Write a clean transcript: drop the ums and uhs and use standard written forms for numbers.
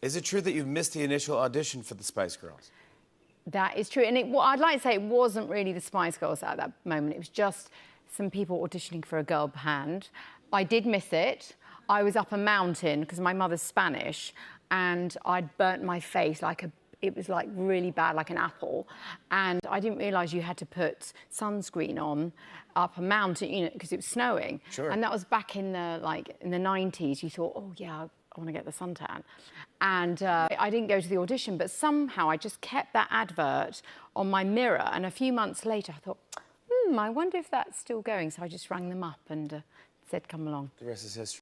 Is it true that you missed the initial audition for the Spice Girls? That is true. And I'd like to say it wasn't really the Spice Girls at that moment. It was just some people auditioning for a girl band. I did miss it. I was up a mountain because my mother's Spanish, and I'd burnt my face it was like really bad, like an apple. And I didn't realise you had to put sunscreen on up a mountain, you know, because it was snowing. Sure. And that was back in the 90s. You thought, oh yeah, I want to get the suntan. And I didn't go to the audition, but somehow I just kept that advert on my mirror. And a few months later, I thought, I wonder if that's still going. So I just rang them up and said, come along. The rest is history.